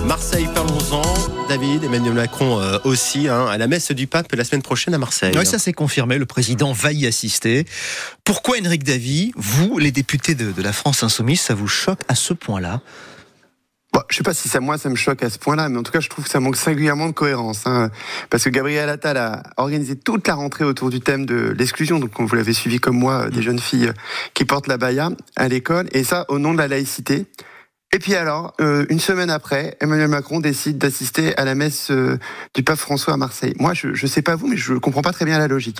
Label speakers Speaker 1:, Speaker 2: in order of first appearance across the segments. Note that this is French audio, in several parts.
Speaker 1: Marseille, parlons-en. David, Emmanuel Macron aussi, à la messe du pape la semaine prochaine à Marseille.
Speaker 2: Oui, ça c'est confirmé, le président va y assister. Pourquoi, Enric Davy, vous, les députés de la France Insoumise, ça vous choque à ce point-là ?
Speaker 3: Bon, je ne sais pas si ça me choque à ce point-là, mais en tout cas, je trouve que ça manque singulièrement de cohérence. Parce que Gabriel Attal a organisé toute la rentrée autour du thème de l'exclusion. Donc, vous l'avez suivi comme moi, des jeunes filles qui portent la baya à l'école. Et ça, au nom de la laïcité. Et puis alors, une semaine après, Emmanuel Macron décide d'assister à la messe du pape François à Marseille. Moi, je sais pas vous, mais je comprends pas très bien la logique.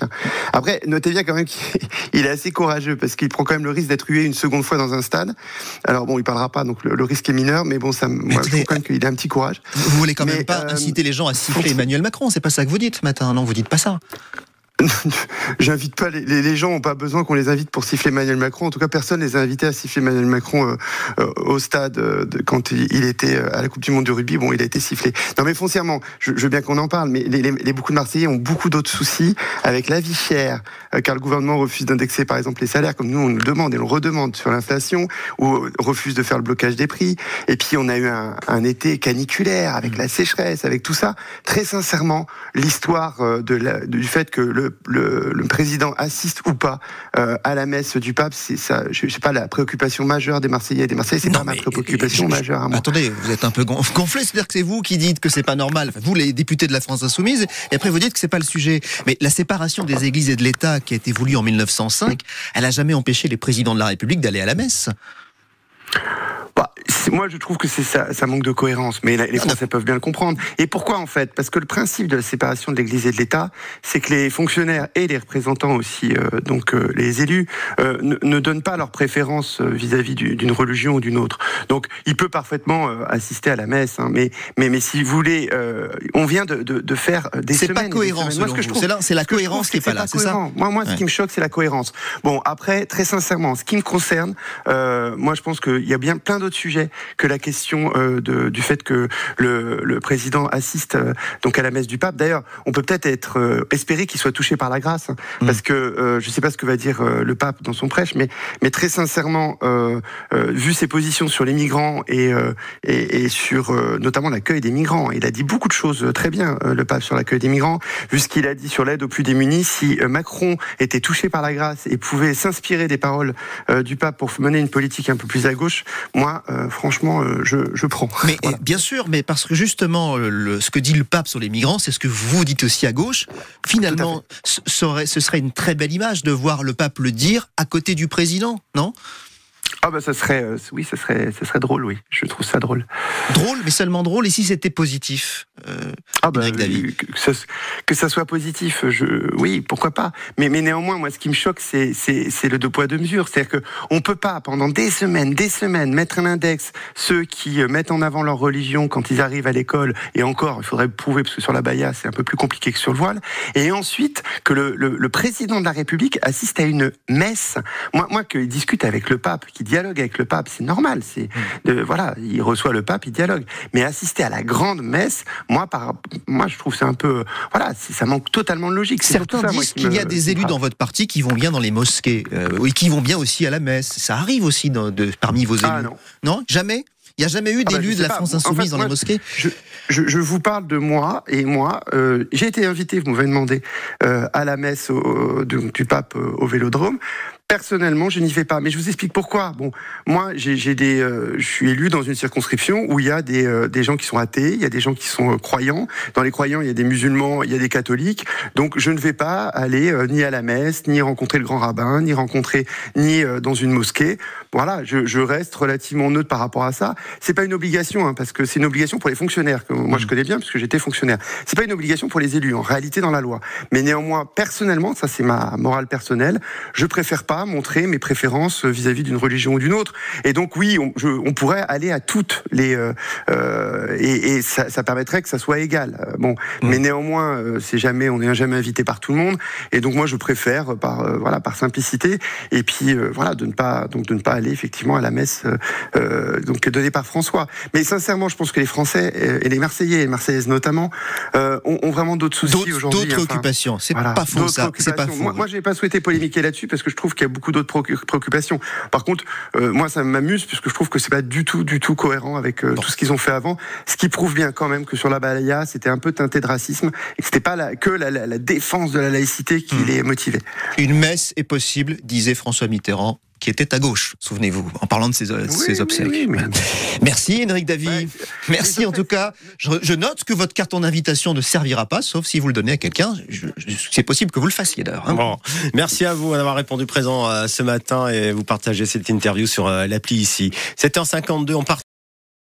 Speaker 3: Après, notez bien quand même qu'il est assez courageux, parce qu'il prend quand même le risque d'être hué une seconde fois dans un stade. Alors bon, il parlera pas, donc le risque est mineur, mais bon, moi, je trouve quand même qu'il a un petit courage.
Speaker 2: Vous voulez quand même pas inciter les gens à siffler Emmanuel Macron, c'est pas ça que vous dites ce matin, non, vous dites pas ça.
Speaker 3: J'invite pas les gens n'ont pas besoin qu'on les invite pour siffler Emmanuel Macron. En tout cas, personne les a invités à siffler Emmanuel Macron au stade quand il était à la Coupe du Monde de rugby. Bon, il a été sifflé. Non, mais foncièrement, je veux bien qu'on en parle, mais beaucoup de Marseillais ont beaucoup d'autres soucis avec la vie chère, car le gouvernement refuse d'indexer, par exemple, les salaires, comme nous on nous le demande et on le redemande sur l'inflation, ou refuse de faire le blocage des prix. Et puis on a eu un été caniculaire avec la sécheresse, avec tout ça. Très sincèrement, l'histoire du fait que le président assiste ou pas à la messe du pape, c'est ça. Je sais pas, la préoccupation majeure des Marseillais et des Marseillais, c'est pas ma préoccupation majeure.
Speaker 2: Attendez, vous êtes un peu gonflé, c'est-à-dire que c'est vous qui dites que c'est pas normal, vous les députés de la France Insoumise, et après vous dites que c'est pas le sujet. Mais la séparation des églises et de l'État qui a été voulue en 1905, elle a jamais empêché les présidents de la République d'aller à la messe.
Speaker 3: Moi, je trouve que c'est ça manque de cohérence, mais les Français peuvent bien le comprendre. Et pourquoi, en fait ? Parce que le principe de la séparation de l'Église et de l'État, c'est que les fonctionnaires et les représentants aussi, les élus, ne donnent pas leur préférence vis-à-vis d'une religion ou d'une autre. Donc, il peut parfaitement assister à la messe, mais si vous voulez, on vient de faire des semaines...
Speaker 2: C'est pas cohérent, selon vous. C'est la cohérence qui est pas là, c'est ça ?
Speaker 3: Moi, ce qui me choque, c'est la cohérence. Bon, après, très sincèrement, ce qui me concerne, moi, je pense qu'il y a bien plein d'autres sujets que la question du fait que le président assiste donc à la messe du pape. D'ailleurs, on peut peut-être espérer qu'il soit touché par la grâce, parce que je ne sais pas ce que va dire le pape dans son prêche, mais très sincèrement, vu ses positions sur les migrants et sur notamment l'accueil des migrants, il a dit beaucoup de choses très bien, le pape, sur l'accueil des migrants. Vu ce qu'il a dit sur l'aide aux plus démunis, si Macron était touché par la grâce et pouvait s'inspirer des paroles du pape pour mener une politique un peu plus à gauche, moi, franchement, je prends.
Speaker 2: Mais
Speaker 3: voilà.
Speaker 2: bien sûr, mais parce que justement, ce que dit le pape sur les migrants, c'est ce que vous dites aussi à gauche. Finalement, ce serait une très belle image de voir le pape le dire à côté du président, non ?
Speaker 3: Ah bah ça serait drôle, oui. Je trouve ça drôle.
Speaker 2: Drôle, mais seulement drôle. Et si c'était positif,
Speaker 3: que ça soit positif, oui, pourquoi pas. Mais néanmoins, moi, ce qui me choque, c'est le deux poids deux mesures. C'est-à-dire que on peut pas pendant des semaines, mettre un index ceux qui mettent en avant leur religion quand ils arrivent à l'école. Et encore, il faudrait prouver, parce que sur la baya, c'est un peu plus compliqué que sur le voile. Et ensuite que le président de la République assiste à une messe. Moi, qu'il discute avec le pape, qui dialogue avec le pape, c'est normal. Voilà, il reçoit le pape, il dialogue. Mais assister à la grande messe, moi, je trouve c'est un peu, voilà, ça manque totalement de logique.
Speaker 2: Certains disent qu'il y a des élus dans votre parti qui vont bien dans les mosquées, et qui vont bien aussi à la messe. Ça arrive aussi parmi vos élus.
Speaker 3: Ah non.
Speaker 2: Non, jamais. Il n'y a jamais eu d'élus de la France Insoumise dans les mosquées.
Speaker 3: Je vous parle de moi, et moi, j'ai été invité, vous m'avez demandé, à la messe du pape au Vélodrome. Personnellement, je n'y vais pas. Mais je vous explique pourquoi. Bon, moi, je suis élu dans une circonscription où il y a des gens qui sont athées, il y a des gens qui sont croyants. Dans les croyants, il y a des musulmans, il y a des catholiques. Donc, je ne vais pas aller ni à la messe, ni rencontrer le grand rabbin, ni dans une mosquée. Voilà, je reste relativement neutre par rapport à ça. C'est pas une obligation, parce que c'est une obligation pour les fonctionnaires, que moi je connais bien, parce que j'étais fonctionnaire. C'est pas une obligation pour les élus, en réalité, dans la loi. Mais néanmoins, personnellement, ça c'est ma morale personnelle, je préfère pas montrer mes préférences vis-à-vis d'une religion ou d'une autre. Et donc oui, on pourrait aller à toutes les... et ça permettrait que ça soit égal. Mais néanmoins, on n'est jamais invité par tout le monde. Et donc moi, je préfère, par simplicité, et puis de ne pas aller effectivement à la messe donnée par François. Mais sincèrement, je pense que les Français, et les Marseillais, et les Marseillaises notamment, ont vraiment d'autres soucis aujourd'hui.
Speaker 2: D'autres occupations. C'est pas faux, ça. C'est pas faux.
Speaker 3: Moi, je n'ai pas souhaité polémiquer là-dessus, parce que je trouve qu'il y a beaucoup d'autres préoccupations. Par contre, moi, ça m'amuse puisque je trouve que c'est pas du tout cohérent avec tout ce qu'ils ont fait avant. Ce qui prouve bien quand même que sur la balaya, c'était un peu teinté de racisme et que c'était pas que la défense de la laïcité qui les motivait.
Speaker 2: Une messe est possible, disait François Mitterrand, qui était à gauche, souvenez-vous, en parlant de ses obsèques.
Speaker 3: Oui.
Speaker 2: Merci Éric David. Merci en tout cas. Je note que votre carton d'invitation ne servira pas, sauf si vous le donnez à quelqu'un. C'est possible que vous le fassiez d'ailleurs.
Speaker 1: Bon. Merci à vous d'avoir répondu présent ce matin et vous partagez cette interview sur l'appli ici. 7h52, on part.